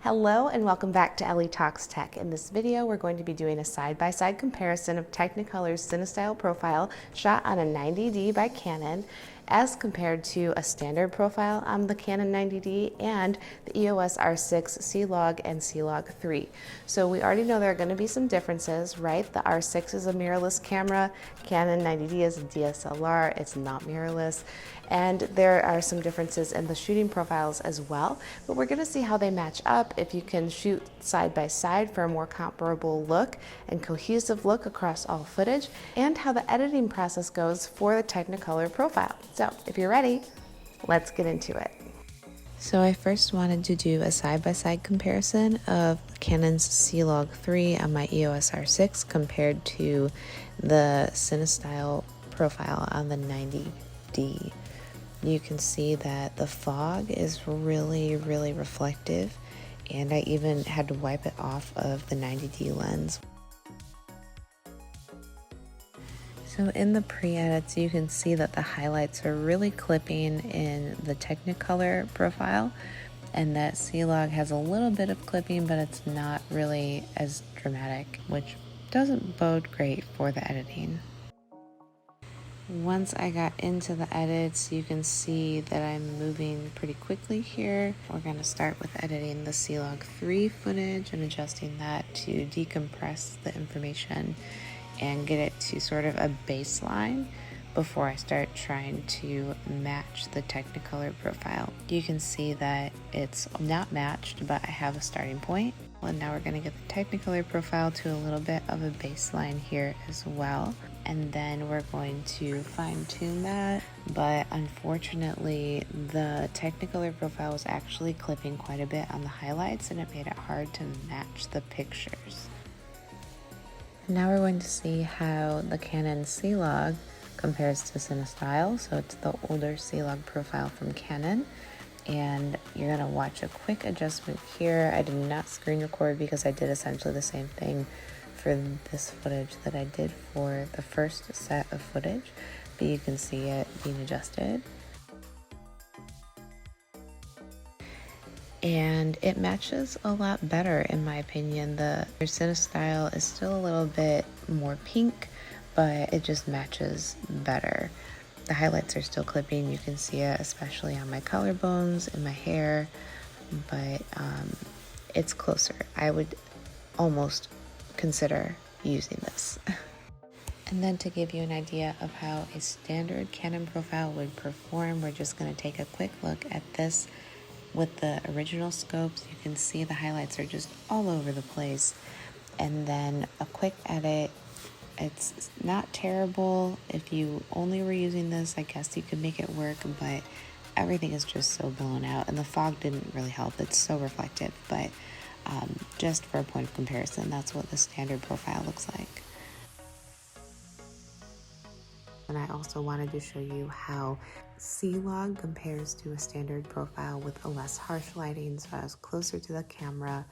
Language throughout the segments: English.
Hello and welcome back to Ellie Talks Tech. In this video, we're going to be doing a side-by-side comparison of Technicolor's CineStyle profile shot on a 90D by Canon as compared to a standard profile on the Canon 90D and the EOS R6 CLOG and CLOG3. So we already know there are going to be some differences, right? The R6 is a mirrorless camera, Canon 90D is a DSLR, it's not mirrorless, and there are some differences in the shooting profiles as well, but we're going to see how they match up, if you can shoot side by side for a more comparable look and cohesive look across all footage, and how the editing process goes for the Technicolor profile. So if you're ready, let's get into it. So I first wanted to do a side-by-side comparison of Canon's CLOG3 on my EOS R6 compared to the CineStyle profile on the 90D. You can see that the fog is really reflective, and I even had to wipe it off of the 90D lens. So in the pre-edits, you can see that the highlights are really clipping in the Technicolor profile, and that CLOG has a little bit of clipping, but it's not really as dramatic, which doesn't bode great for the editing. Once I got into the edits, you can see that I'm moving pretty quickly here. We're going to start with editing the CLOG3 footage and adjusting that to decompress the information and get it to sort of a baseline before I start trying to match the Technicolor profile. You can see that it's not matched, but I have a starting point. And now we're going to get the Technicolor profile to a little bit of a baseline here as well. And then we're going to fine tune that. But unfortunately, the Technicolor profile was actually clipping quite a bit on the highlights, and it made it hard to match the pictures. Now we're going to see how the Canon CLOG compares to CineStyle. So it's the older CLOG profile from Canon. And you're going to watch a quick adjustment here. I did not screen record because I did essentially the same thing for this footage that I did for the first set of footage, but you can see it being adjusted. And it matches a lot better in my opinion. The CineStyle is still a little bit more pink, but it just matches better. The highlights are still clipping, you can see it especially on my collarbones and my hair, but it's closer. I would almost consider using this. And then to give you an idea of how a standard Canon profile would perform, we're just going to take a quick look at this with the original scopes. You can see the highlights are just all over the place, and then a quick edit. It's not terrible. If you only were using this, I guess you could make it work, but everything is just so blown out, and the fog didn't really help. It's so reflective, but just for a point of comparison, that's what the standard profile looks like. And I also wanted to show you how CLOG compares to a standard profile with a less harsh lighting, so I was closer to the camera.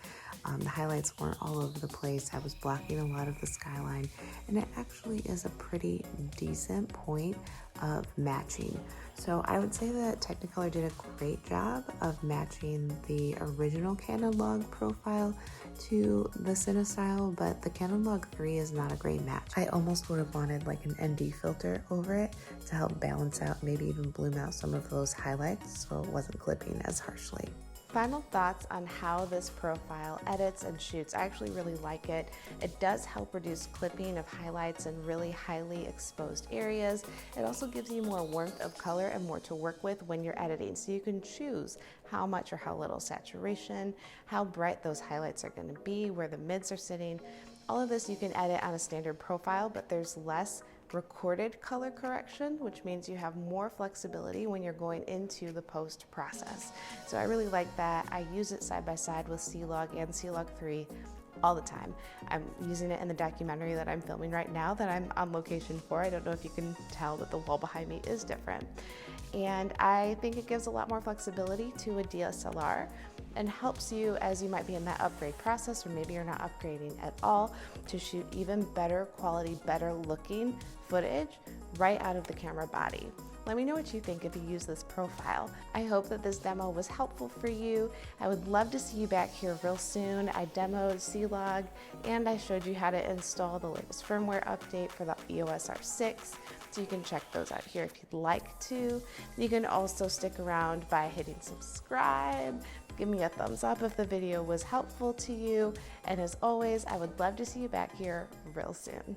The highlights weren't all over the place. I was blocking a lot of the skyline, and it actually is a pretty decent point of matching. So I would say that Technicolor did a great job of matching the original Canon log profile to the CineStyle, but the Canon log 3 is not a great match. I almost would have wanted like an ND filter over it to help balance out, maybe even bloom out some of those highlights so it wasn't clipping as harshly. Final thoughts on how this profile edits and shoots. I actually really like it. It does help reduce clipping of highlights in really highly exposed areas. It also gives you more warmth of color and more to work with when you're editing. So you can choose how much or how little saturation, how bright those highlights are going to be, where the mids are sitting. All of this you can edit on a standard profile, but there's less recorded color correction, which means you have more flexibility when you're going into the post process. So I really like that. I use it side by side with CLOG and CLOG3 all the time. I'm using it in the documentary that I'm filming right now that I'm on location for. I don't know if you can tell, but the wall behind me is different. And I think it gives a lot more flexibility to a DSLR and helps you as you might be in that upgrade process, or maybe you're not upgrading at all, to shoot even better quality, better looking footage right out of the camera body. Let me know what you think if you use this profile. I hope that this demo was helpful for you. I would love to see you back here real soon. I demoed CLOG and I showed you how to install the latest firmware update for the EOS R6. So you can check those out here if you'd like to. You can also stick around by hitting subscribe. Give me a thumbs up if the video was helpful to you. And as always, I would love to see you back here real soon.